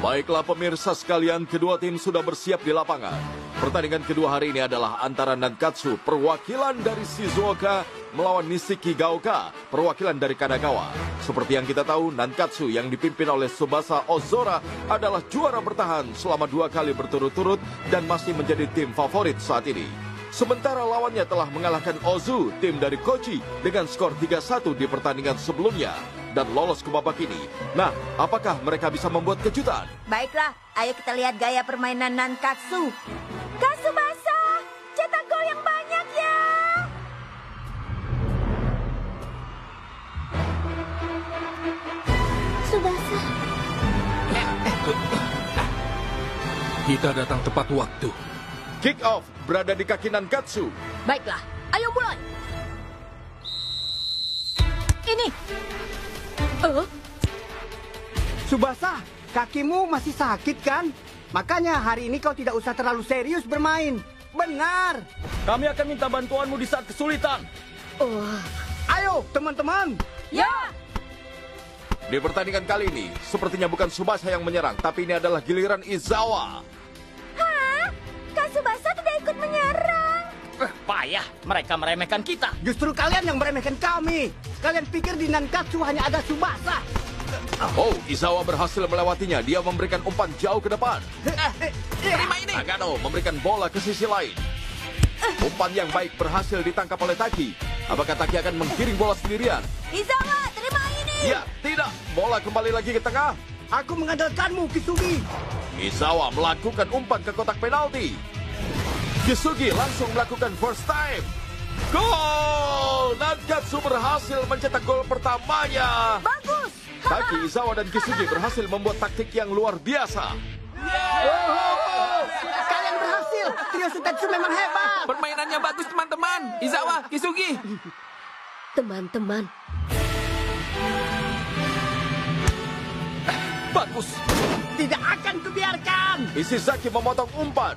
Baiklah pemirsa sekalian, kedua tim sudah bersiap di lapangan. Pertandingan kedua hari ini adalah antara Nankatsu, perwakilan dari Shizuoka, melawan Nishiki Gaoka, perwakilan dari Kanagawa. Seperti yang kita tahu, Nankatsu yang dipimpin oleh Tsubasa Ozora adalah juara bertahan selama 2 kali berturut-turut dan masih menjadi tim favorit saat ini. Sementara lawannya telah mengalahkan Ozu, tim dari Kochi, dengan skor 3-1 di pertandingan sebelumnya dan lolos ke babak ini. Nah, apakah mereka bisa membuat kejutan? Baiklah, ayo kita lihat gaya permainan Nankatsu. Tsubasa, cetak gol yang banyak ya! Tsubasa. Kita datang tepat waktu. Kick off berada di kaki Nankatsu. Baiklah, ayo mulai. Ini. Tsubasa, kakimu masih sakit kan? Makanya hari ini kau tidak usah terlalu serius bermain. Benar. Kami akan minta bantuanmu di saat kesulitan. Ayo, teman-teman. Ya! Di pertandingan kali ini, sepertinya bukan Tsubasa yang menyerang, tapi ini adalah giliran Izawa. Hah? Tsubasa tidak ikut menyerang. Payah, mereka meremehkan kita. Justru kalian yang meremehkan kami. Kalian pikir di Nankatsu hanya ada Tsubasa? Oh, Izawa berhasil melewatinya. Dia memberikan umpan jauh ke depan. Terima ini. Nagano memberikan bola ke sisi lain. Umpan yang baik berhasil ditangkap oleh Taki. Apakah Taki akan menggiring bola sendirian? Izawa, terima ini. Ya, tidak. Bola kembali lagi ke tengah. Aku mengandalkanmu, Kisugi. Izawa melakukan umpan ke kotak penalti. Kisugi langsung melakukan first time. Gol! Nankatsu berhasil mencetak gol pertamanya. Bagus. Taki, Izawa, dan Kisugi berhasil membuat taktik yang luar biasa. Kalian berhasil. Trio Sutetsu memang hebat. Permainannya bagus teman-teman. Izawa, Kisugi. Teman-teman, Bagus. Tidak akan kubiarkan. Ishizaki memotong umpan.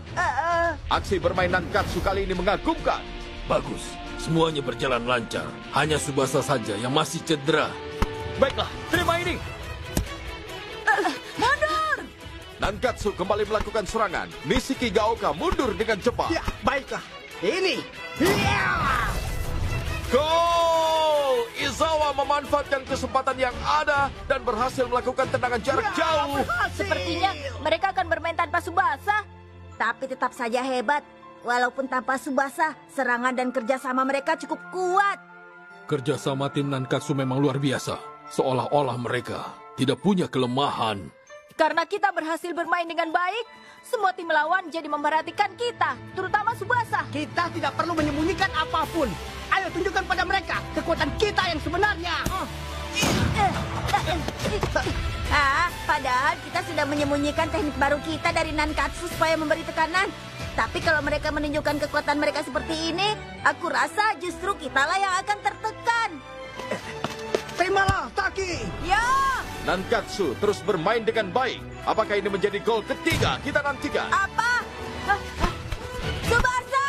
Aksi bermain Nankatsu kali ini mengagumkan. Bagus. Semuanya berjalan lancar. Hanya Tsubasa saja yang masih cedera. Baiklah, terima ini. Mundur. Nankatsu kembali melakukan serangan. Nishiki Gaoka mundur dengan cepat. Ya, baiklah. Ini. Ya! Gol! Izawa memanfaatkan kesempatan yang ada dan berhasil melakukan tendangan jarak jauh. Sepertinya mereka akan bermain tanpa Tsubasa. Tapi tetap saja hebat. Walaupun tanpa Tsubasa, serangan dan kerjasama mereka cukup kuat. Kerjasama tim Nankatsu memang luar biasa. Seolah-olah mereka tidak punya kelemahan. Karena kita berhasil bermain dengan baik, semua tim lawan jadi memperhatikan kita, terutama Tsubasa. Kita tidak perlu menyembunyikan apapun. Ayo tunjukkan pada mereka kekuatan kita yang sebenarnya. Padahal kita sudah menyembunyikan teknik baru kita dari Nankatsu supaya memberi tekanan. Tapi kalau mereka menunjukkan kekuatan mereka seperti ini, aku rasa justru kitalah yang akan tertekan. Terimalah, Taki. Ya! Nankatsu terus bermain dengan baik. Apakah ini menjadi gol ketiga? Kita nantikan. Apa? Tsubasa!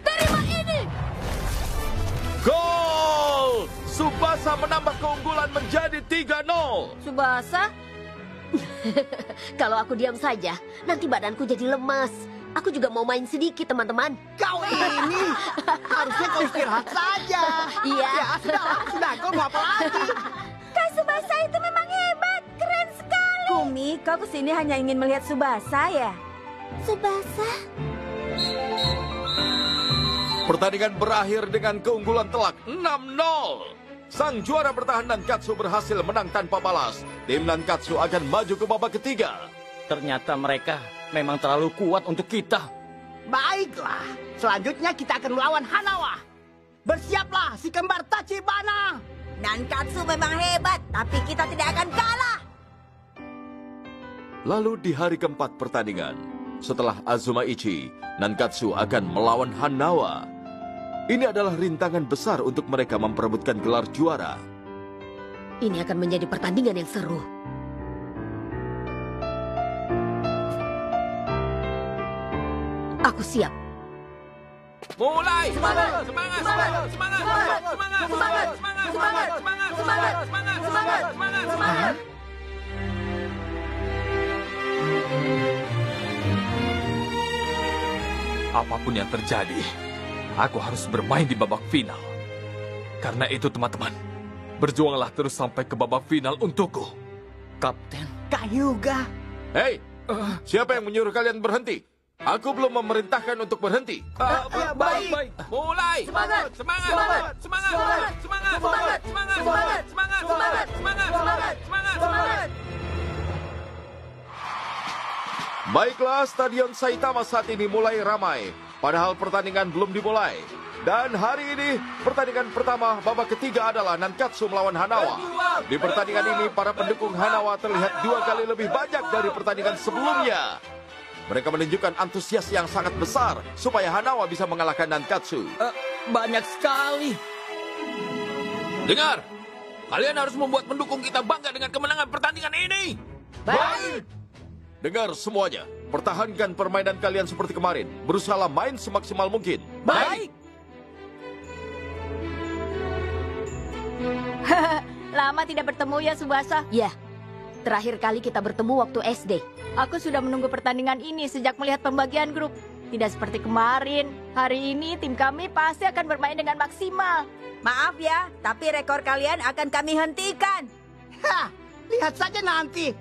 Terima ini! Gol! Tsubasa menambah keunggulan menjadi 3-0. Tsubasa? kalau aku diam saja, nanti badanku jadi lemas. Aku juga mau main sedikit, teman-teman. Kau ini harusnya kau istirahat saja. Iya. Ya, sudah. Kau mau apa lagi? Tsubasa itu memang hebat, keren sekali. Kumi, kau kesini hanya ingin melihat Tsubasa ya? Tsubasa? Pertandingan berakhir dengan keunggulan telak 6-0. Sang juara bertahan Nankatsu berhasil menang tanpa balas. Tim Nankatsu akan maju ke babak ketiga. Ternyata mereka memang terlalu kuat untuk kita. Baiklah. Selanjutnya kita akan melawan Hanawa. Bersiaplah si kembar Tachibana. Nankatsu memang hebat, tapi kita tidak akan kalah. Lalu di hari keempat pertandingan, setelah Azuma Ichi, Nankatsu akan melawan Hanawa. Ini adalah rintangan besar untuk mereka memperebutkan gelar juara. Ini akan menjadi pertandingan yang seru. Aku siap. Mulai! Semangat! Semangat! Semangat! Semangat! Semangat! Semangat! Semangat! Semangat! Semangat! Semangat! Semangat! Semangat! Semangat! Semangat! Semangat! Apapun yang terjadi, aku harus bermain di babak final. Karena itu teman-teman, berjuanglah terus sampai ke babak final untukku. Kapten, Kak Hyuga. Hei, siapa yang menyuruh kalian berhenti? Aku belum memerintahkan untuk berhenti. Baik. Mulai. Semangat! Semangat. Semangat! Semangat. Semangat! Semangat. Semangat! Semangat. Semangat! Semangat. Semangat! Semangat. Semangat! Semangat. Semangat! Baiklah, Stadion Saitama saat ini mulai ramai. Padahal pertandingan belum dimulai. Dan hari ini, pertandingan pertama babak ketiga adalah Nankatsu melawan Hanawa. Di pertandingan ini, para pendukung Hanawa terlihat 2 kali lebih banyak dari pertandingan sebelumnya. Mereka menunjukkan antusias yang sangat besar supaya Hanawa bisa mengalahkan Nankatsu. banyak sekali. Dengar, kalian harus membuat pendukung kita bangga dengan kemenangan pertandingan ini. Baik! Dengar semuanya, pertahankan permainan kalian seperti kemarin. Berusaha main semaksimal mungkin. Baik! Lama tidak bertemu ya, Subasa. Ya, terakhir kali kita bertemu waktu SD. Aku sudah menunggu pertandingan ini sejak melihat pembagian grup. Tidak seperti kemarin. Hari ini tim kami pasti akan bermain dengan maksimal. Maaf ya, tapi rekor kalian akan kami hentikan. Hah, lihat saja nanti.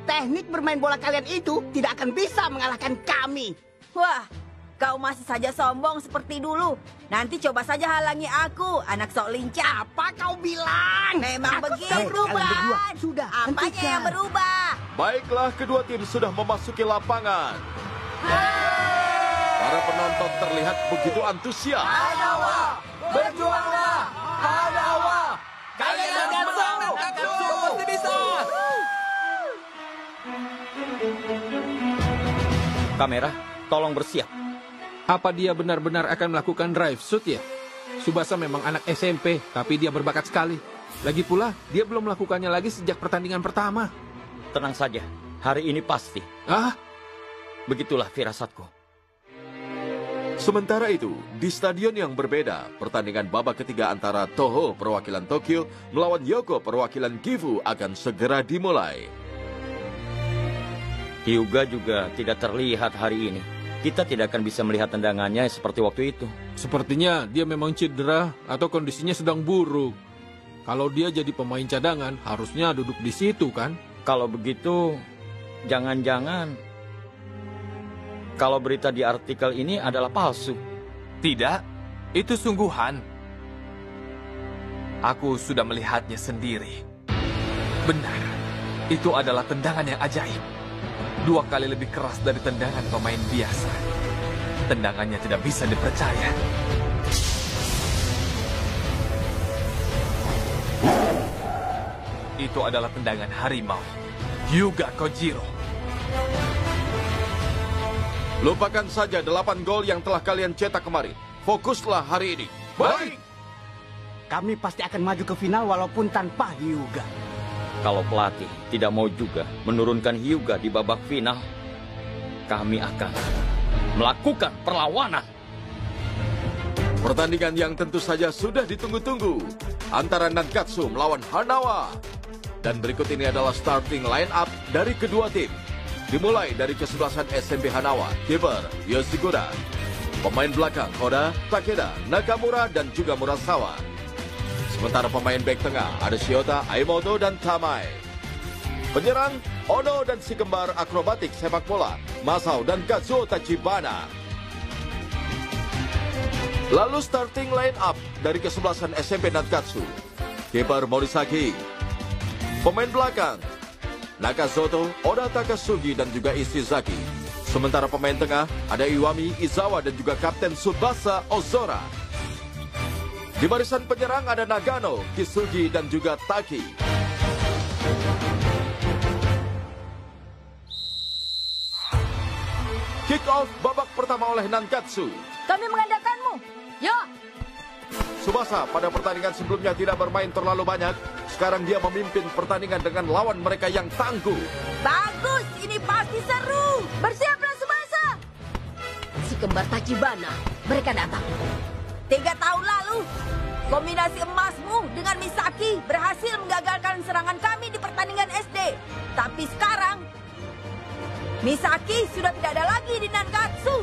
Teknik bermain bola kalian itu tidak akan bisa mengalahkan kami. Wah, kau masih saja sombong seperti dulu. Nanti coba saja halangi aku, anak sok lincah. Apa kau bilang? Memang Aku begitu, tahu kalian berdua. kan? Sudah, Apanya hentikan. yang berubah? Baiklah, kedua tim sudah memasuki lapangan. Para penonton terlihat begitu antusias. Hanawa, berjuanglah! Hanawa! Kalian akan menang, Nankatsu. Pasti bisa. Kamera, tolong bersiap. Apa dia benar-benar akan melakukan drive shoot ya? Subasa memang anak SMP, tapi dia berbakat sekali. Lagi pula, dia belum melakukannya lagi sejak pertandingan pertama. Tenang saja, hari ini pasti. Ah, Begitulah firasatku. Sementara itu, di stadion yang berbeda, pertandingan babak ketiga antara Toho perwakilan Tokyo melawan Yoko perwakilan Gifu akan segera dimulai. Hyuga juga tidak terlihat hari ini. Kita tidak akan bisa melihat tendangannya seperti waktu itu. sepertinya dia memang cedera atau kondisinya sedang buruk. Kalau dia jadi pemain cadangan, harusnya duduk di situ kan? Kalau begitu, jangan-jangan kalau berita di artikel ini adalah palsu. Tidak, itu sungguhan. Aku sudah melihatnya sendiri. Benar, itu adalah tendangan yang ajaib. 2 kali lebih keras dari tendangan pemain biasa. Tendangannya tidak bisa dipercaya. Itu adalah tendangan harimau. Hyuga Kojiro. Lupakan saja 8 gol yang telah kalian cetak kemarin. Fokuslah hari ini. Baik! Kami pasti akan maju ke final walaupun tanpa Hyuga. Kalau pelatih tidak mau juga menurunkan Hyuga di babak final, kami akan melakukan perlawanan. Pertandingan yang tentu saja sudah ditunggu-tunggu antara Nankatsu melawan Hanawa. Dan berikut ini adalah starting line up dari kedua tim. Dimulai dari kesebelasan SMP Hanawa, kiper Yoshigura. Pemain belakang Hoda, Takeda, Nakamura, dan juga Murasawa. Sementara pemain bek tengah ada Shiota, Aimoto, dan Tamai. Penyerang Ono dan si kembar akrobatik sepak bola, Masao dan Kazuo Tachibana. Lalu starting line up dari kesebelasan SMP Nankatsu. Kiper Morisaki. Pemain belakang Nakazoto, Oda Takasugi, dan juga Ishizaki. Sementara pemain tengah ada Iwami, Izawa, dan juga Kapten Tsubasa Ozora. Di barisan penyerang ada Nagano, Kisugi, dan juga Taki. Kick off babak pertama oleh Nankatsu. Kami mengandalkanmu. Yo, Tsubasa pada pertandingan sebelumnya tidak bermain terlalu banyak. Sekarang dia memimpin pertandingan dengan lawan mereka yang tangguh. Bagus, ini pasti seru. Bersiaplah, Subasa. Si kembar Tachibana. Mereka datang. 3 tahun lalu, kombinasi emasmu dengan Misaki berhasil menggagalkan serangan kami di pertandingan SD. Tapi sekarang, Misaki sudah tidak ada lagi di Nankatsu.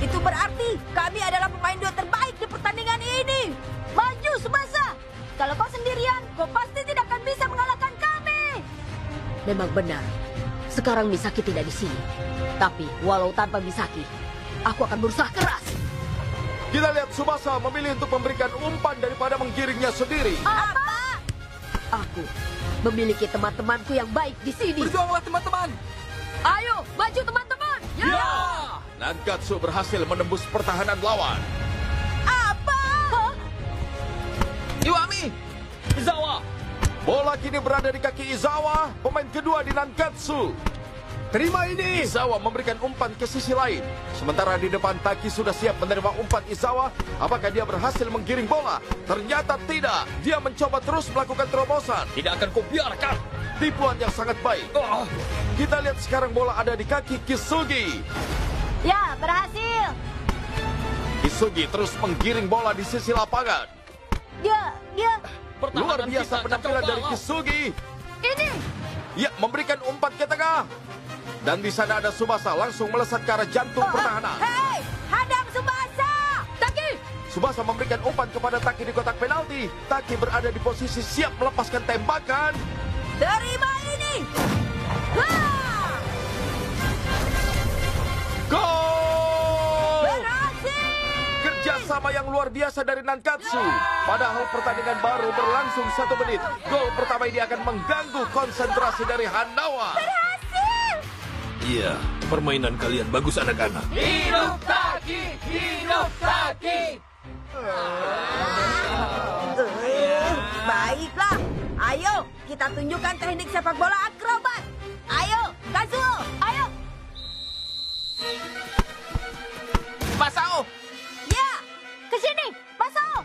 Itu berarti kami adalah pemain duet terbaik di pertandingan ini. Maju, Tsubasa! Kalau kau sendirian, kau pasti tidak akan bisa mengalahkan kami. Memang benar. Sekarang Misaki tidak di sini. Tapi walau tanpa Misaki, aku akan berusaha keras. Kita lihat Tsubasa memilih untuk memberikan umpan daripada menggiringnya sendiri. Apa? Aku memiliki teman-temanku yang baik di sini. Berjuanglah teman-teman! Ayo, maju teman-teman! Ya! Nankatsu berhasil menembus pertahanan lawan. Apa? Iwami! Izawa! Bola kini berada di kaki Izawa, pemain kedua di Nankatsu. Terima ini. Izawa memberikan umpan ke sisi lain. Sementara di depan Taki sudah siap menerima umpan Izawa. Apakah dia berhasil menggiring bola? Ternyata tidak. Dia mencoba terus melakukan terobosan. Tidak akan kubiarkan! Tipuan yang sangat baik. Kita lihat sekarang bola ada di kaki Kisugi. Ya, berhasil. Kisugi terus menggiring bola di sisi lapangan. Dia... Luar Pertahanan biasa kita penampilan kacau dari balau. Kisugi. Ini! Ya, memberikan umpan ke tengah. Dan di sana ada Tsubasa langsung melesat ke arah jantung pertahanan. Hei, hadang Tsubasa! Taki! Tsubasa memberikan umpan kepada Taki di kotak penalti. Taki berada di posisi siap melepaskan tembakan. Terima ini! Wah! Gol! Berhasil! Kerjasama yang luar biasa dari Nankatsu. Padahal pertandingan baru berlangsung 1 menit. Gol pertama ini akan mengganggu konsentrasi dari Hanawa. Iya, permainan kalian bagus anak-anak. Hidup Taki! Hidup Taki! Baiklah, ayo kita tunjukkan teknik sepak bola akrobat. Ayo, Kazuo, ayo. Masao! Ya, Ke sini! Masao!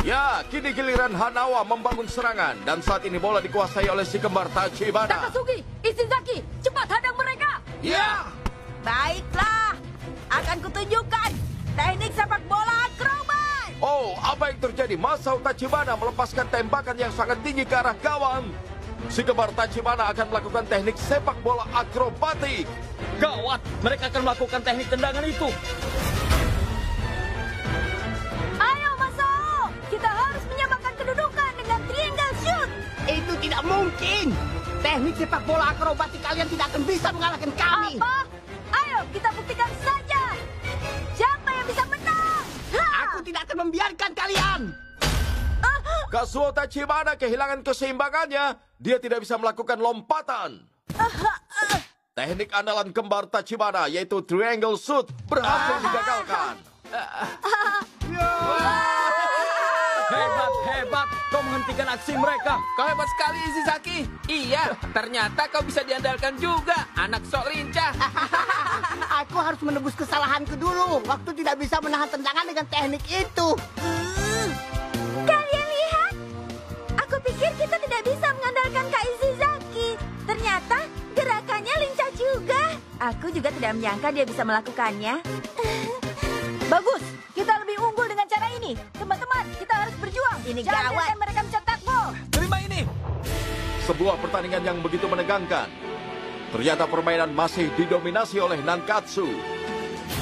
Ya, kini giliran Hanawa membangun serangan. Dan saat ini bola dikuasai oleh si kembar Tachibana. Takasugi, Ishizaki, cepat hadang mereka! Ya, baiklah. Akan kutunjukkan teknik sepak bola akrobat. oh, apa yang terjadi? Masao Tachibana melepaskan tembakan yang sangat tinggi ke arah gawang. Si kembar Tachibana akan melakukan teknik sepak bola akrobatik. Gawat! Mereka akan melakukan teknik tendangan itu. Ayo, Masao! Kita harus menyamakan kedudukan dengan triangle shoot. Itu tidak mungkin. Teknik sepak bola akrobatik kalian tidak akan bisa mengalahkan kami. Apa? Ayo, kita buktikan saja. Siapa yang bisa menang? Ha! Aku tidak akan membiarkan kalian. Kazuo Tachibana kehilangan keseimbangannya. Dia tidak bisa melakukan lompatan. Teknik andalan kembar Tachibana yaitu triangle shoot berhasil digagalkan. Hebat, hebat! Kau menghentikan aksi mereka. Kau hebat sekali, Ishizaki. Iya, ternyata kau bisa diandalkan juga, anak sok lincah. Aku harus menebus kesalahanku dulu. Waktu tidak bisa menahan tendangan dengan teknik itu. Kalian lihat? Aku pikir kita tidak bisa mengandalkan Kak Ishizaki. Ternyata gerakannya lincah juga. Aku juga tidak menyangka dia bisa melakukannya. Bagus, kita lebih unggul dengan cara ini. Teman-teman, kita harus berjuang. Ini Jangan gawat. biarkan mereka mencetak gol. Terima ini! Sebuah pertandingan yang begitu menegangkan. Ternyata permainan masih didominasi oleh Nankatsu.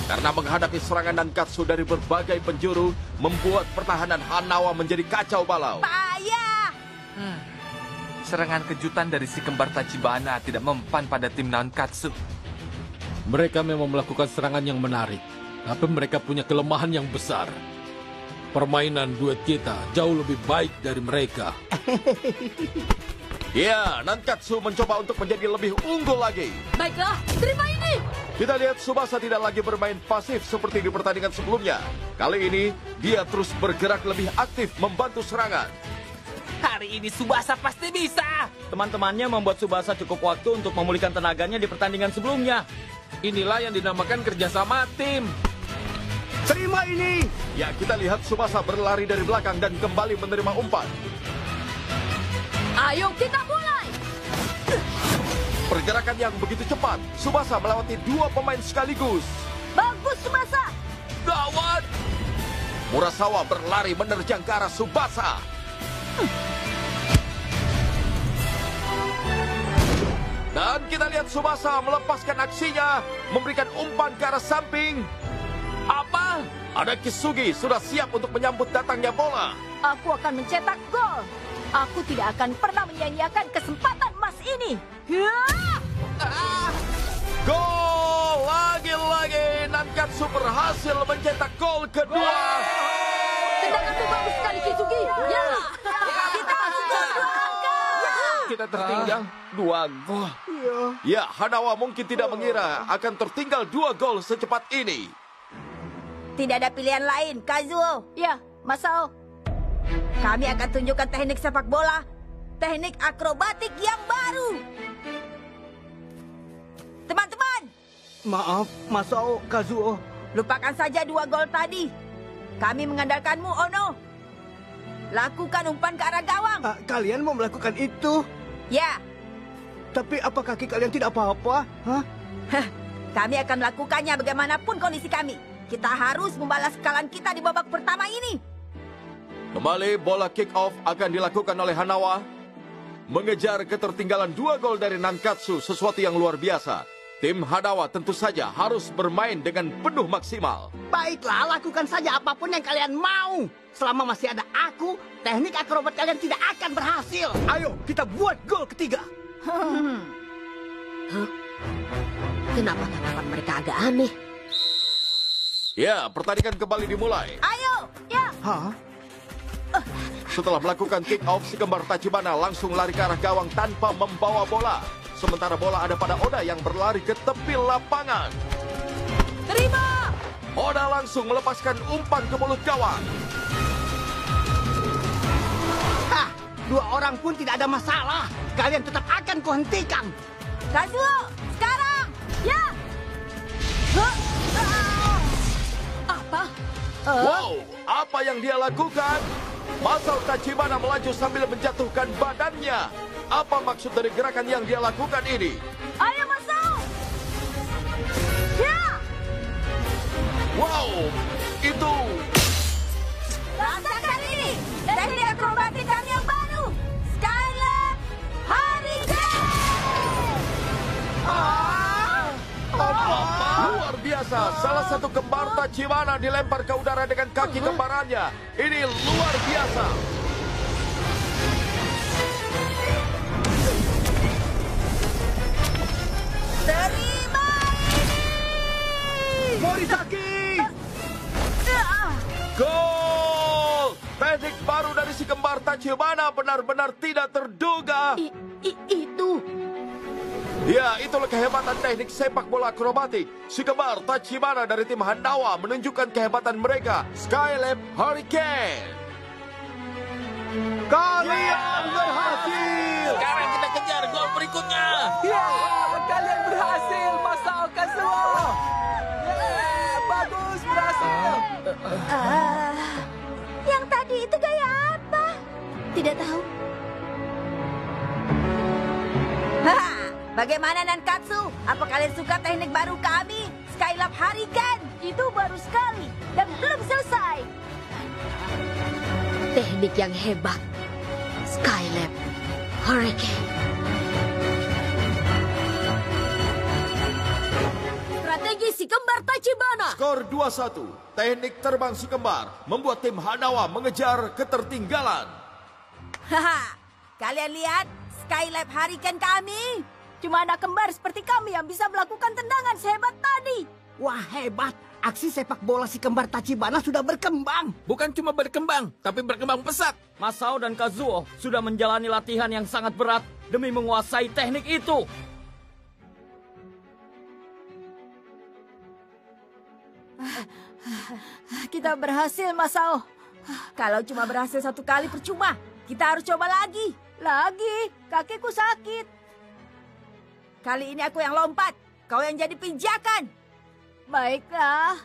Karena menghadapi serangan Nankatsu dari berbagai penjuru, membuat pertahanan Hanawa menjadi kacau balau. Payah! Serangan kejutan dari si kembar Tachibana tidak mempan pada tim Nankatsu. Mereka memang melakukan serangan yang menarik, tapi mereka punya kelemahan yang besar. Permainan duet kita jauh lebih baik dari mereka. Ya, Nankatsu mencoba untuk menjadi lebih unggul lagi. Baiklah, terima ini! Kita lihat Tsubasa tidak lagi bermain pasif seperti di pertandingan sebelumnya. Kali ini, dia terus bergerak lebih aktif membantu serangan. Hari ini Tsubasa pasti bisa! Teman-temannya membuat Tsubasa cukup waktu untuk memulihkan tenaganya di pertandingan sebelumnya. Inilah yang dinamakan kerjasama tim. Terima ini. Ya, kita lihat Tsubasa berlari dari belakang dan kembali menerima umpan. Ayo kita mulai! Pergerakan yang begitu cepat, Tsubasa melewati dua pemain sekaligus. Bagus! Bagus, Tsubasa. Gawat! Murasawa berlari menerjang ke arah Tsubasa. Dan kita lihat Tsubasa melepaskan aksinya, memberikan umpan ke arah samping. Apa? Ada Kisugi sudah siap untuk menyambut datangnya bola. Aku akan mencetak gol. Aku tidak akan pernah menyia-nyiakan kesempatan emas ini. Gol! Lagi-lagi Nankatsu berhasil mencetak gol kedua. Tendanganmu bagus sekali, Kisugi. Ya. Kita sudah berangkat. Kita tertinggal 2 gol. Ya, Hanawa mungkin tidak mengira akan tertinggal 2 gol secepat ini. Tidak ada pilihan lain, Kazuo. Ya, Masao. Kami akan tunjukkan teknik sepak bola, teknik akrobatik yang baru. Teman-teman, Maaf, Masao, Kazuo. lupakan saja 2 gol tadi. Kami mengandalkanmu, Ono. Lakukan umpan ke arah gawang. Kalian mau melakukan itu? Ya, Tapi apa kaki kalian tidak apa-apa? Hah? kami akan melakukannya bagaimanapun kondisi kami. Kita harus membalas kekalahan kita di babak pertama ini. Kembali bola kick off akan dilakukan oleh Hanawa. Mengejar ketertinggalan 2 gol dari Nankatsu sesuatu yang luar biasa. Tim Hanawa tentu saja harus bermain dengan penuh maksimal. Baiklah, lakukan saja apapun yang kalian mau. Selama masih ada aku, teknik akrobat kalian tidak akan berhasil. Ayo, kita buat gol ketiga. Kenapa tanggapan mereka agak aneh? Ya, pertandingan kembali dimulai. Ayo, ya. Hah? Setelah melakukan kick off, si kembar Tachibana langsung lari ke arah gawang tanpa membawa bola. Sementara bola ada pada Oda yang berlari ke tepi lapangan. Terima. Oda langsung melepaskan umpan ke mulut gawang. Hah, 2 orang pun tidak ada masalah. Kalian tetap akan kuhentikan. Kazuo, sekarang. Ya. Apa? Wow, apa yang dia lakukan? Masao Tachibana melaju sambil menjatuhkan badannya. Apa maksud dari gerakan yang dia lakukan ini? Ayo, Masao. Ya. Wow, itu... Rasakan ini. Teknik akrobatik kami yang baru. Skylab Hurricane. Luar biasa, salah satu kembar Tachibana dilempar ke udara dengan kaki kembarannya. Ini luar biasa. Terima ini. Morisaki! Gol! Teknik baru dari si kembar Tachibana benar-benar tidak terduga. Itu. Ya, itulah kehebatan teknik sepak bola akrobatik. Si kembar Tachibana dari tim Hanawa menunjukkan kehebatan mereka. Skylab Hurricane. Kalian berhasil! Sekarang kita kejar gol berikutnya. Ya, kalian berhasil, Masao Kazuo. Bagus, berhasil. Yang tadi itu gaya apa? Tidak tahu. Haha, bagaimana Nankatsu? Apa kalian suka teknik baru kami? Skylab Hurricane. Itu baru sekali dan belum selesai. Teknik yang hebat. Skylab Hurricane. Strategi si kembar Tachibana. Skor 2-1. Teknik terbang si kembar membuat tim Hanawa mengejar ketertinggalan. Haha, kalian lihat Skylab Hurricane kami? Cuma anak kembar seperti kami yang bisa melakukan tendangan sehebat tadi. Wah, hebat. Aksi sepak bola si kembar Tachibana sudah berkembang. bukan cuma berkembang, tapi berkembang pesat. Masao dan Kazuo sudah menjalani latihan yang sangat berat demi menguasai teknik itu. Kita berhasil, Masao. Kalau cuma berhasil 1 kali percuma. Kita harus coba lagi. Lagi, kakiku sakit. Kali ini aku yang lompat. Kau yang jadi pijakan. Baiklah.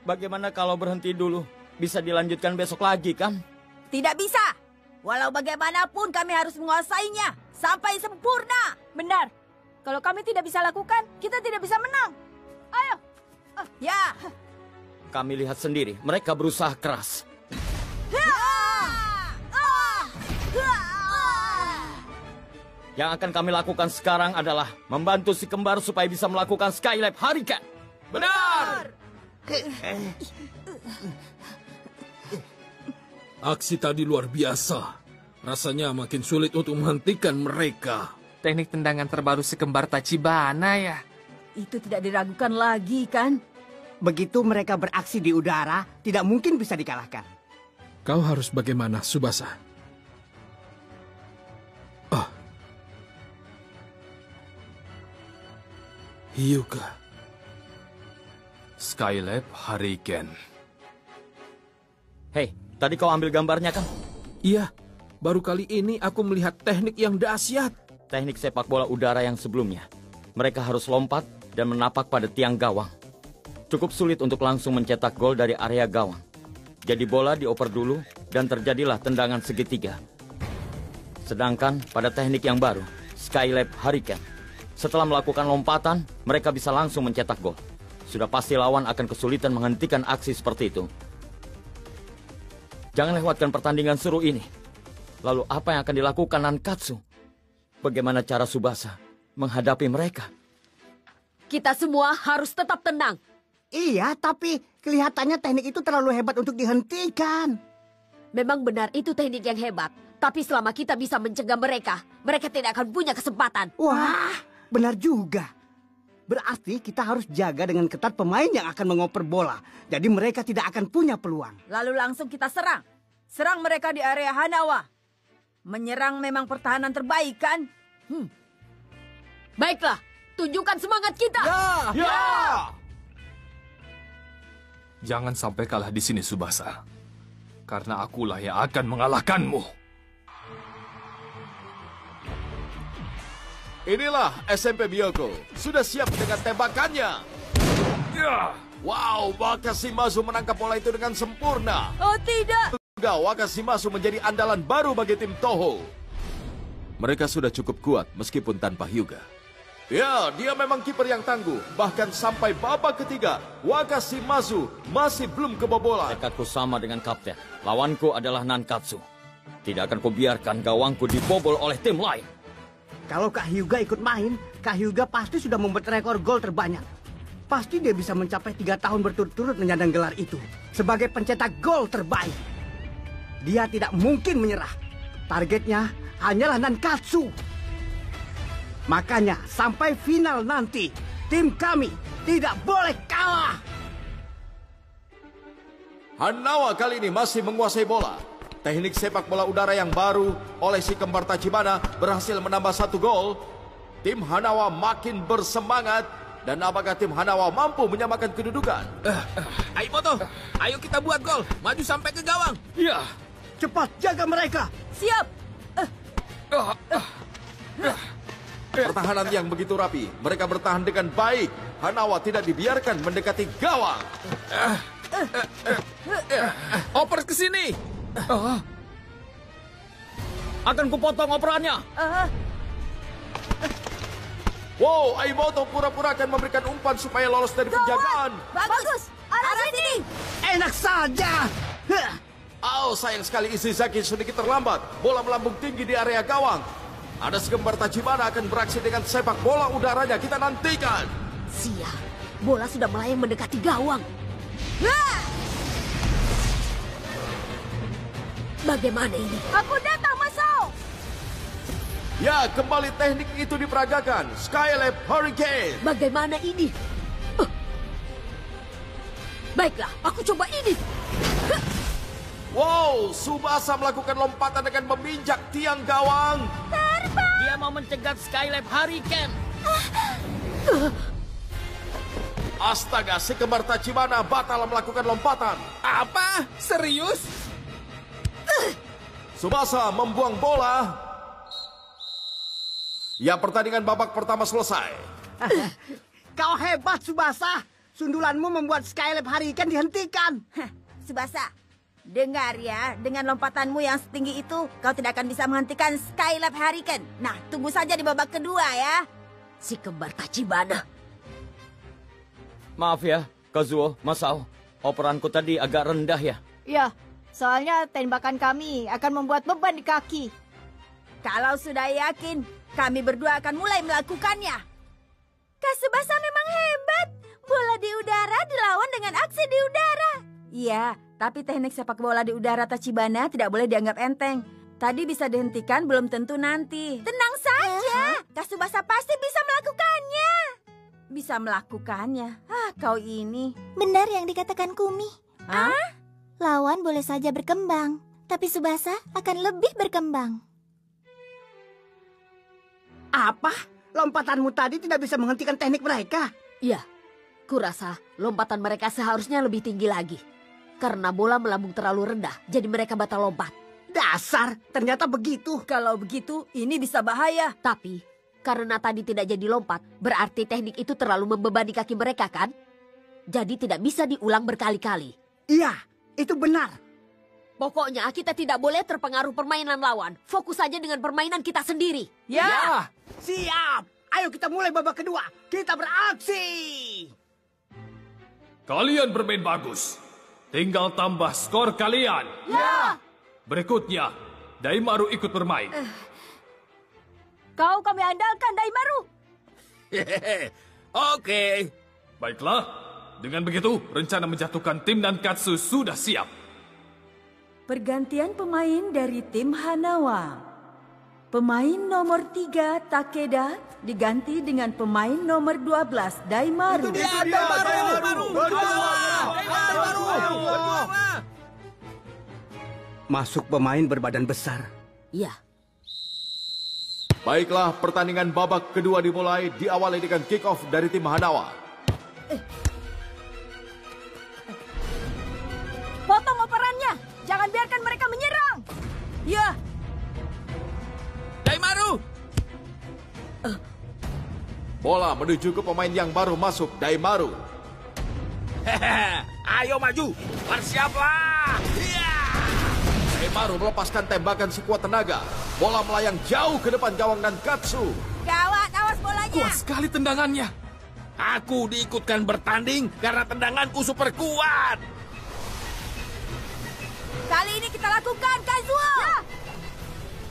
Bagaimana kalau berhenti dulu? Bisa dilanjutkan besok lagi kan? Tidak bisa. Walau bagaimanapun kami harus menguasainya. Sampai sempurna. Benar. Kalau kami tidak bisa lakukan, kita tidak bisa menang. Ayo. Ya. Kami lihat sendiri, mereka berusaha keras. Yang akan kami lakukan sekarang adalah membantu si kembar supaya bisa melakukan Skylab Hurricane. Benar! Aksi tadi luar biasa. Rasanya makin sulit untuk menghentikan mereka. Teknik tendangan terbaru si kembar Tachibana ya. Itu tidak diragukan lagi, kan? Begitu mereka beraksi di udara, tidak mungkin bisa dikalahkan. Kau harus bagaimana, Tsubasa? Hyuga. Skylab Hurricane. Hei, tadi kau ambil gambarnya kan? Iya, baru kali ini aku melihat teknik yang dahsyat. Teknik sepak bola udara yang sebelumnya. Mereka harus lompat dan menapak pada tiang gawang. Cukup sulit untuk langsung mencetak gol dari area gawang. Jadi bola dioper dulu dan terjadilah tendangan segitiga. Sedangkan pada teknik yang baru, Skylab Hurricane, setelah melakukan lompatan, mereka bisa langsung mencetak gol. Sudah pasti lawan akan kesulitan menghentikan aksi seperti itu. Jangan lewatkan pertandingan seru ini. Lalu apa yang akan dilakukan Nankatsu? Bagaimana cara Tsubasa menghadapi mereka? Kita semua harus tetap tenang. Iya, tapi kelihatannya teknik itu terlalu hebat untuk dihentikan. Memang benar itu teknik yang hebat. Tapi selama kita bisa mencegah mereka, mereka tidak akan punya kesempatan. Wah, benar juga. Berarti kita harus jaga dengan ketat pemain yang akan mengoper bola. Jadi mereka tidak akan punya peluang. Lalu langsung kita serang. Serang mereka di area Hanawa. Menyerang memang pertahanan terbaik, kan? Baiklah, tunjukkan semangat kita. Ya! Jangan sampai kalah di sini, Tsubasa. Karena akulah yang akan mengalahkanmu. Inilah SMP Byoko. Sudah siap dengan tembakannya. Ya! Wow, Wakashimazu menangkap bola itu dengan sempurna. Oh tidak! Juga Wakashimazu menjadi andalan baru bagi tim Toho. Mereka sudah cukup kuat meskipun tanpa Hyuga. Ya, dia memang kiper yang tangguh. Bahkan sampai babak ketiga, Wakashimazu masih belum kebobolan. Tekadku sama dengan kapten. Lawanku adalah Nankatsu. Tidak akan kubiarkan gawangku dibobol oleh tim lain. Kalau Kak Hyuga ikut main, Kak Hyuga pasti sudah membuat rekor gol terbanyak. Pasti dia bisa mencapai 3 tahun berturut-turut menyandang gelar itu. Sebagai pencetak gol terbaik. Dia tidak mungkin menyerah. Targetnya hanyalah Nankatsu. Makanya sampai final nanti, tim kami tidak boleh kalah. Hanawa kali ini masih menguasai bola. Teknik sepak bola udara yang baru oleh si kembar Tachibana berhasil menambah 1 gol. Tim Hanawa makin bersemangat. Dan apakah tim Hanawa mampu menyamakan kedudukan? Ayo Moto, ayo kita buat gol. Maju sampai ke gawang. Ya! Cepat jaga mereka. Siap! Pertahanan yang begitu rapi. Mereka bertahan dengan baik. Hanawa tidak dibiarkan mendekati gawang. Oper ke sini. Akan kupotong operannya. Wow, Aimoto pura-pura akan memberikan umpan supaya lolos dari penjagaan. Bagus! Arah sini! Enak saja. Oh, sayang sekali Ishizaki sedikit terlambat. Bola melambung tinggi di area gawang. Ada sekembar Tachibana akan beraksi dengan sepak bola udaranya. Kita nantikan. Sial, bola sudah melayang mendekati gawang. Bagaimana ini? Aku datang masuk! Ya, kembali teknik itu diperagakan. Skylab Hurricane. Bagaimana ini? Baiklah, aku coba ini. Wow, Tsubasa melakukan lompatan dengan meminjak tiang gawang. Dia mau mencegat Skylab Hurricane. Astaga, si kembar Tachibana batal melakukan lompatan. Apa? Serius? Tsubasa membuang bola. Ya, pertandingan babak pertama selesai. Kau hebat, Tsubasa. Sundulanmu membuat Skylab Hurricane dihentikan. Tsubasa, dengar ya, dengan lompatanmu yang setinggi itu, kau tidak akan bisa menghentikan Skylab Hurricane. Nah, tunggu saja di babak kedua ya. Si kembar Tachibana. Maaf ya, Kazuo, Masao, operanku tadi agak rendah ya. Ya, soalnya tembakan kami akan membuat beban di kaki. Kalau sudah yakin, kami berdua akan mulai melakukannya. Kak Tsubasa memang hebat. Bola di udara dilawan dengan aksi di udara. Iya, tapi teknik sepak bola di udara Tachibana tidak boleh dianggap enteng. Tadi bisa dihentikan, belum tentu nanti. Tenang saja, Kak Tsubasa pasti bisa melakukannya. Bisa melakukannya? Kau ini. Benar yang dikatakan Kumi. Hah? Lawan boleh saja berkembang, tapi Tsubasa akan lebih berkembang. Apa? Lompatanmu tadi tidak bisa menghentikan teknik mereka? Iya, kurasa lompatan mereka seharusnya lebih tinggi lagi. Karena bola melambung terlalu rendah, jadi mereka batal lompat. Dasar, ternyata begitu. Kalau begitu, ini bisa bahaya. Tapi, karena tadi tidak jadi lompat, berarti teknik itu terlalu membebani kaki mereka kan? Jadi tidak bisa diulang berkali-kali. Iya, itu benar. Pokoknya kita tidak boleh terpengaruh permainan lawan. Fokus saja dengan permainan kita sendiri. Ya! Siap! Ayo kita mulai babak kedua. Kita beraksi! Kalian bermain bagus. Tinggal tambah skor kalian. Ya! Berikutnya, Daimaru ikut bermain. Kau kami andalkan, Daimaru. Oke. Baiklah, dengan begitu rencana menjatuhkan tim Nankatsu sudah siap. Pergantian pemain dari tim Hanawa. Pemain nomor 3 Takeda diganti dengan pemain nomor 12 Daimaru. Masuk pemain berbadan besar. Iya. Baiklah, pertandingan babak kedua dimulai, diawali dengan kick off dari tim Hanawa. Potong operannya. Jangan biarkan mereka menyerang. Ya, Daimaru! Bola menuju ke pemain yang baru masuk, Daimaru. Ayo maju, bersiaplah. Daimaru melepaskan tembakan sekuat tenaga. Bola melayang jauh ke depan gawang Nankatsu. gawat, awas bolanya. Kuat sekali tendangannya. Aku diikutkan bertanding karena tendanganku super kuat. Kali ini kita lakukan, Kazuo. Ya.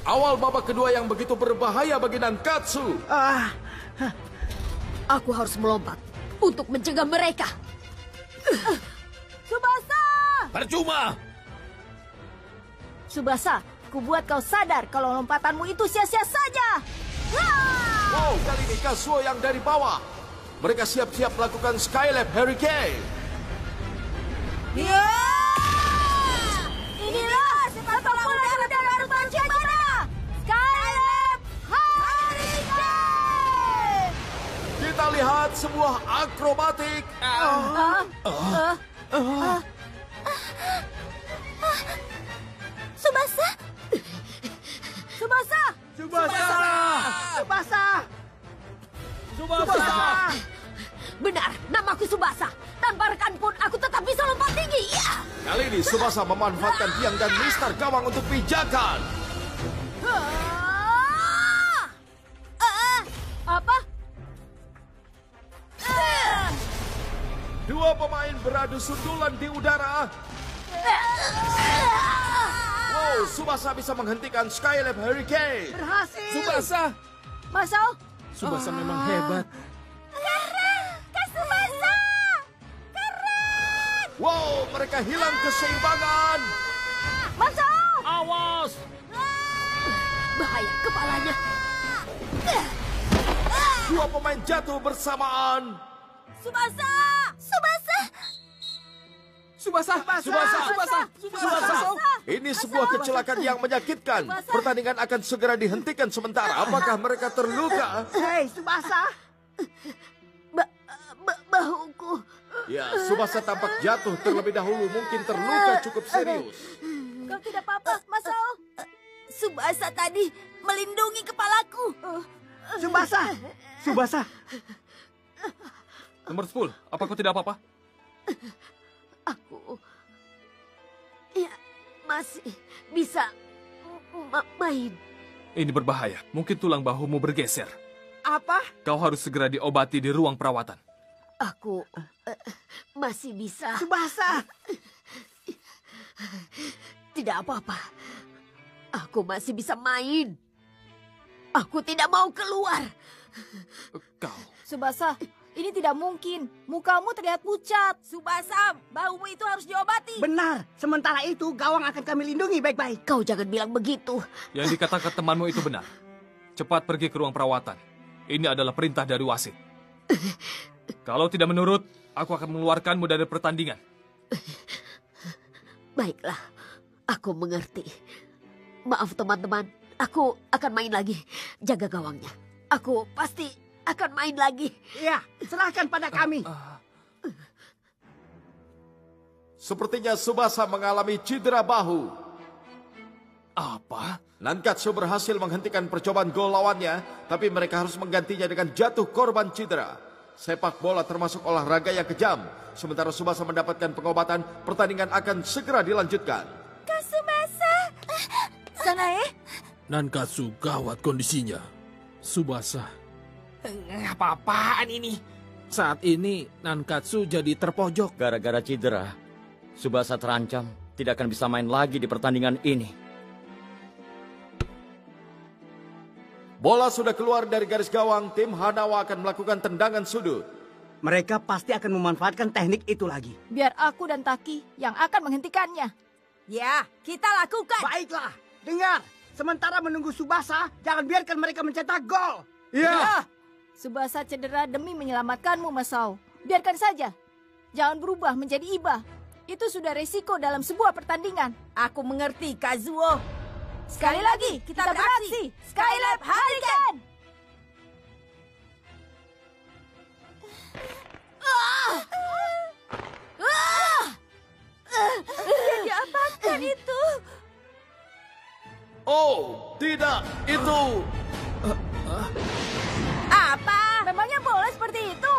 Awal babak kedua yang begitu berbahaya bagi Nankatsu. Aku harus melompat untuk mencegah mereka. Tsubasa! Percuma. Tsubasa, ku buat kau sadar kalau lompatanmu itu sia-sia saja. Wow, kali ini Kazuo yang dari bawah. Mereka siap-siap melakukan Skylab Hurricane. Ya. Inilah sepak bola udara Tachibana. Skylab Hurricane. Kita lihat sebuah akrobatik. Tsubasa! Tsubasa! Tsubasa! Benar, namaku Tsubasa. Tanpa rekan pun aku tetap bisa lompat tinggi. Ya. Kali ini Tsubasa memanfaatkan tiang dan mistar gawang untuk pijakan. Apa? Dua pemain beradu sundulan di udara. Wow, Tsubasa bisa menghentikan Skylab Hurricane. Berhasil! Tsubasa! Masao? Tsubasa memang hebat. Wow, mereka hilang keseimbangan. Masao! Awas! Bahaya kepalanya. Dua pemain jatuh bersamaan. Tsubasa! Tsubasa! Ini sebuah kecelakaan yang menyakitkan. Pertandingan akan segera dihentikan sementara. Apakah mereka terluka? Hei, Tsubasa! Bahuku. Ya, Tsubasa tampak jatuh terlebih dahulu. Mungkin terluka cukup serius. Kau tidak apa-apa, Masao? Tsubasa tadi melindungi kepalaku. Tsubasa! Nomor 10, apa kau tidak apa-apa? Aku ya masih bisa main. Ini berbahaya. Mungkin tulang bahumu bergeser. Apa? Kau harus segera diobati di ruang perawatan. Aku Masih bisa. Tsubasa! Tidak apa-apa. Aku masih bisa main. Aku tidak mau keluar. Kau. Subasa, ini tidak mungkin. Mukamu terlihat pucat. Subasa, bahumu itu harus diobati. Benar. Sementara itu, gawang akan kami lindungi baik-baik. Kau jangan bilang begitu. Yang dikatakan temanmu itu benar. Cepat pergi ke ruang perawatan. Ini adalah perintah dari wasit. Kalau tidak menurut, aku akan mengeluarkanmu dari pertandingan. Baiklah, aku mengerti. Maaf teman-teman, aku akan main lagi. Jaga gawangnya. Aku pasti akan main lagi. Iya, serahkan pada kami. Sepertinya Tsubasa mengalami cedera bahu. Apa? Nankatsu berhasil menghentikan percobaan gol lawannya, tapi mereka harus menggantinya dengan jatuh korban cedera. Sepak bola termasuk olahraga yang kejam. Sementara Tsubasa mendapatkan pengobatan, pertandingan akan segera dilanjutkan. Kasumasa! Sanae? Nankatsu gawat kondisinya. Tsubasa. Apa-apaan ini? Saat ini Nankatsu jadi terpojok. Gara-gara cedera, Tsubasa terancam tidak akan bisa main lagi di pertandingan ini. Bola sudah keluar dari garis gawang, tim Hanawa akan melakukan tendangan sudut. Mereka pasti akan memanfaatkan teknik itu lagi. Biar aku dan Taki yang akan menghentikannya. Ya, kita lakukan. Baiklah, dengar. Sementara menunggu Tsubasa, jangan biarkan mereka mencetak gol. Ya. Tsubasa cedera demi menyelamatkanmu, Masao. Biarkan saja. Jangan berubah menjadi iba. Itu sudah resiko dalam sebuah pertandingan. Aku mengerti, Kazuo. Sekali lagi, kita beraksi. Skylab Hurricane! Yang diapakan itu? Oh, tidak, itu... Apa? Memangnya boleh seperti itu?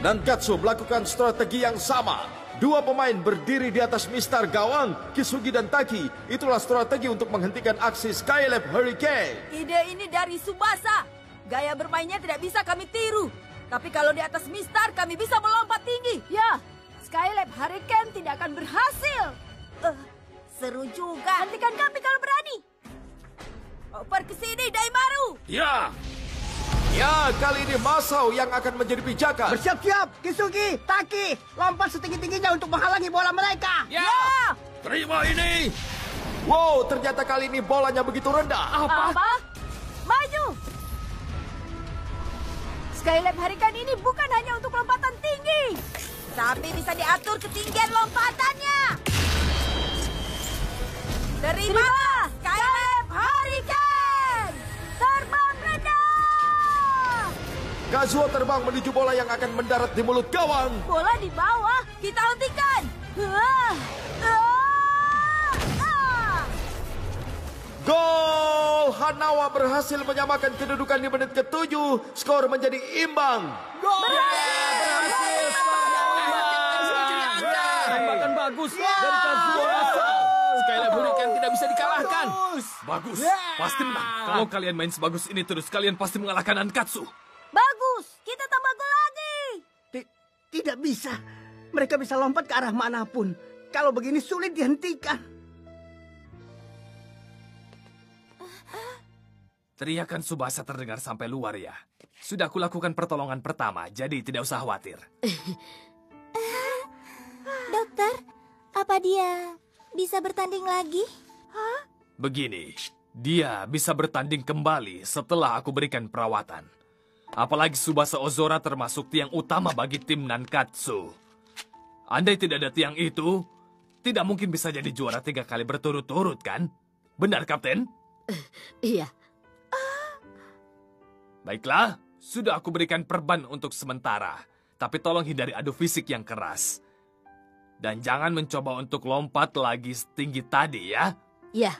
Nankatsu melakukan strategi yang sama. Dua pemain berdiri di atas mistar gawang, Kisugi dan Taki. Itulah strategi untuk menghentikan aksi Skylab Hurricane. Ide ini dari Tsubasa. Gaya bermainnya tidak bisa kami tiru. Tapi kalau di atas mistar, kami bisa melompat tinggi. Ya, Skylab Hurricane tidak akan berhasil. Seru juga. Hentikan kami kalau berani. Oper ke sini, Daimaru. Ya! Ya, kali ini Masao yang akan menjadi pijakan. Bersiap-siap, Kisugi, Taki. Lompat setinggi-tingginya untuk menghalangi bola mereka. Ya! Terima ini! Wow, ternyata kali ini bolanya begitu rendah. Apa? Maju! Skylab Hurricane ini bukan hanya untuk lompatan tinggi. Tapi bisa diatur ketinggian lompatannya. Terima, Skylab Hurricane. Terbang rendah. Kazuo terbang menuju bola yang akan mendarat di mulut gawang. Bola di bawah. Kita hentikan. Gol! Hanawa berhasil menyamakan kedudukan di menit ke-7. Skor menjadi imbang. Berhasil! Tembakan bagus dari Kazuo Masao. Skylab Hurricane tidak bisa dikalahkan. Bagus, pasti menang. Kalau kalian main sebagus ini terus, kalian pasti mengalahkan Nankatsu. Bagus. Kita tambah gol lagi. Tidak bisa. Mereka bisa lompat ke arah manapun. Kalau begini sulit dihentikan. Teriakan Tsubasa terdengar sampai luar ya. Sudah aku lakukan pertolongan pertama, jadi tidak usah khawatir. Dokter, apa dia bisa bertanding lagi? Begini, dia bisa bertanding kembali setelah aku berikan perawatan. Apalagi Tsubasa Ozora termasuk tiang utama bagi tim Nankatsu. Andai tidak ada tiang itu, tidak mungkin bisa jadi juara 3 kali berturut-turut, kan? Benar, Kapten? Iya. Baiklah, sudah aku berikan perban untuk sementara. Tapi tolong hindari adu fisik yang keras. Dan jangan mencoba untuk lompat lagi setinggi tadi ya. Ya.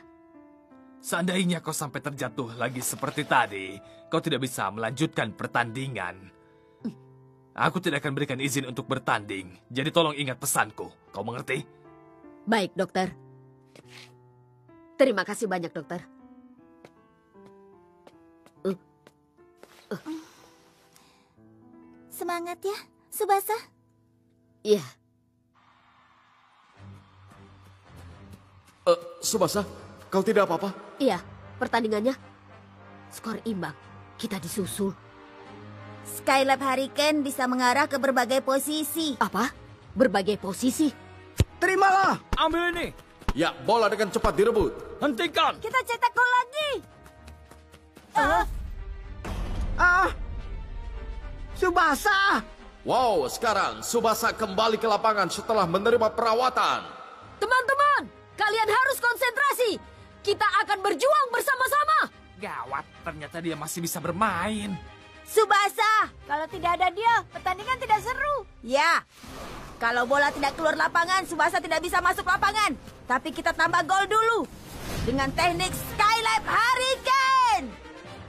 Seandainya kau sampai terjatuh lagi seperti tadi, kau tidak bisa melanjutkan pertandingan. Aku tidak akan berikan izin untuk bertanding. Jadi tolong ingat pesanku. Kau mengerti? Baik, dokter. Terima kasih banyak, dokter. Semangat ya, Tsubasa? Iya. Tsubasa, kau tidak apa-apa? Iya, pertandingannya skor imbang. Kita disusul. Skylab Hurricane bisa mengarah ke berbagai posisi. Apa? Berbagai posisi? Terimalah. Ambil ini. Ya, bola dengan cepat direbut. Hentikan. Kita cetak gol lagi. Tsubasa! Wow, sekarang Tsubasa kembali ke lapangan setelah menerima perawatan. Teman-teman, kalian harus konsentrasi. Kita akan berjuang bersama-sama. Gawat, ternyata dia masih bisa bermain. Tsubasa! Kalau tidak ada dia, pertandingan tidak seru. Ya, kalau bola tidak keluar lapangan, Tsubasa tidak bisa masuk lapangan. Tapi kita tambah gol dulu. Dengan teknik Skylab Hurricane.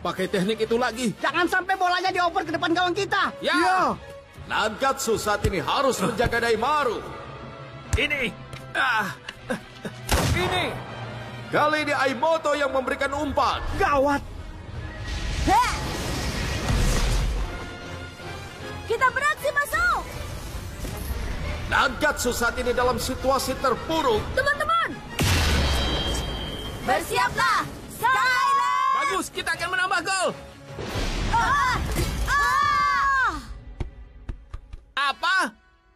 Pakai teknik itu lagi. Jangan sampai bolanya dioper ke depan gawang kita. Ya. Yo. Nankatsu saat ini harus menjaga Daimaru. Ini. Ini. Kali ini Aimoto yang memberikan umpan. Gawat. Hah! Kita beraksi masuk. Nankatsu saat ini dalam situasi terpuruk. Teman-teman, Bersiaplah, Skylab! Bagus, kita akan menambah gol. Apa?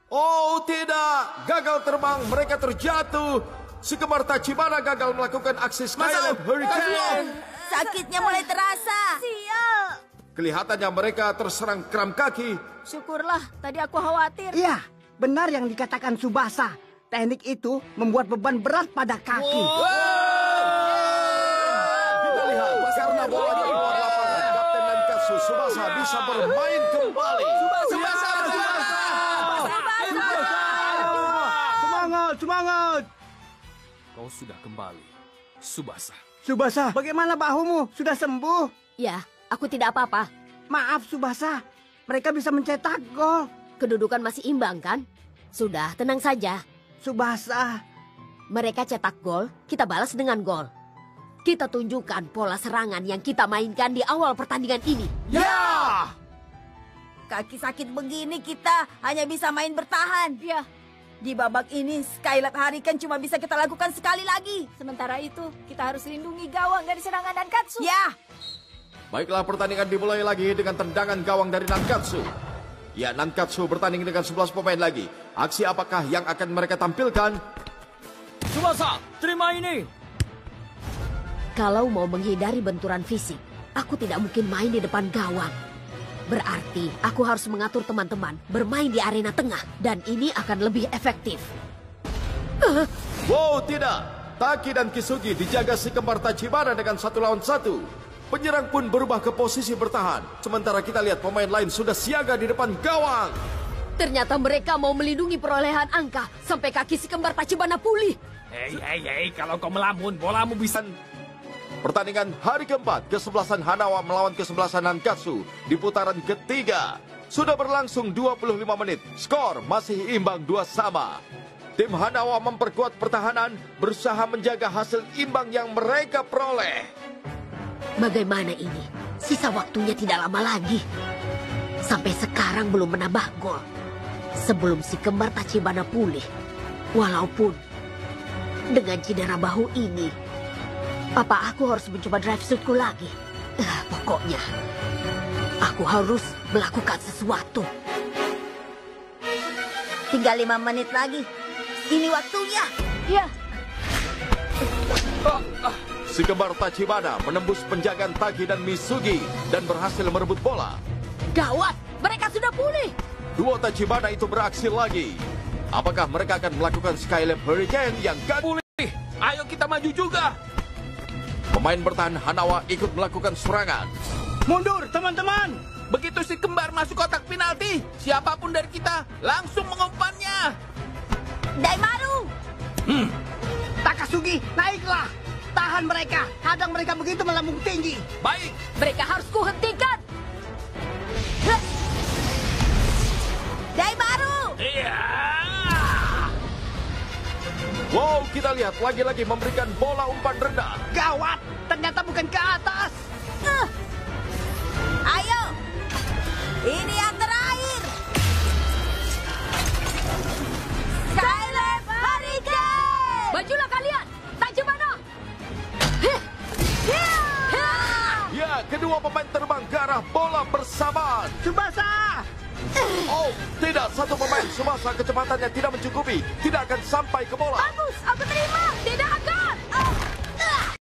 Oh tidak, gagal terbang, mereka terjatuh. Si kembar Tachibana gagal melakukan aksi Skylab Hurricane. Sakitnya mulai terasa. Sial. Kelihatannya mereka terserang kram kaki. Syukurlah, tadi aku khawatir. Iya, benar yang dikatakan Tsubasa. Teknik itu membuat beban berat pada kaki. Kita lihat, karena bolanya keluar lapangan, Kapten Nankatsu Tsubasa bisa bermain kembali. Semangat! Kau sudah kembali, Tsubasa. Tsubasa, bagaimana bahumu? Sudah sembuh? ya, aku tidak apa-apa. Maaf, Tsubasa. Mereka bisa mencetak gol. Kedudukan masih imbang kan? Sudah, tenang saja. Tsubasa. Mereka cetak gol, kita balas dengan gol. Kita tunjukkan pola serangan yang kita mainkan di awal pertandingan ini. Ya! Kaki sakit begini kita hanya bisa main bertahan. Ya, Di babak ini, Skylab Hurricane cuma bisa kita lakukan sekali lagi. sementara itu kita harus lindungi gawang dari serangan Nankatsu. Ya, Baiklah, pertandingan dimulai lagi dengan tendangan gawang dari Nankatsu. Ya, Nankatsu bertanding dengan 11 pemain lagi. Aksi apakah yang akan mereka tampilkan? Tsubasa, terima ini. Kalau mau menghindari benturan fisik, aku tidak mungkin main di depan gawang. Berarti aku harus mengatur teman-teman bermain di arena tengah. Dan ini akan lebih efektif. Wow, tidak. Taki dan Kisugi dijaga si kembar Tachibana dengan 1 lawan 1. Penyerang pun berubah ke posisi bertahan. Sementara kita lihat pemain lain sudah siaga di depan gawang. Ternyata mereka mau melindungi perolehan angka sampai kaki si kembar Tachibana pulih. Hei, kalau kau melamun, bolamu bisa... Pertandingan hari keempat, kesebelasan Hanawa melawan kesebelasan Nankatsu di putaran ketiga. Sudah berlangsung 25 menit, skor masih imbang 2-2. Tim Hanawa memperkuat pertahanan, berusaha menjaga hasil imbang yang mereka peroleh. Bagaimana ini? Sisa waktunya tidak lama lagi. Sampai sekarang belum menambah gol. Sebelum si kembar Tachibana pulih. Walaupun dengan cedera bahu ini, apa aku harus mencoba drive shootku lagi? Pokoknya, aku harus melakukan sesuatu. tinggal 5 menit lagi. Ini waktunya. Ya, Si kembar Tachibana menembus penjagaan Taki dan Misugi dan berhasil merebut bola. Gawat, mereka sudah pulih. Duo Tachibana itu beraksi lagi. Apakah mereka akan melakukan Skylab Hurricane yang gagal? Ayo kita maju juga. Pemain bertahan Hanawa ikut melakukan serangan. Mundur, teman-teman. Begitu si kembar masuk kotak penalti, siapapun dari kita langsung mengumpannya. Daimaru! Takasugi, naiklah. Tahan mereka. Hadang mereka begitu melambung tinggi. Baik, Mereka harus kuhentikan. Daimaru! Wow, kita lihat lagi-lagi memberikan bola umpan rendah. Gawat, ternyata bukan ke atas. Ayo! Ini yang terakhir! Kedua pemain terbang ke arah bola bersamaan. Tsubasa! Oh, tidak. Satu pemain Tsubasa kecepatannya tidak mencukupi. Tidak akan sampai ke bola. Bagus, aku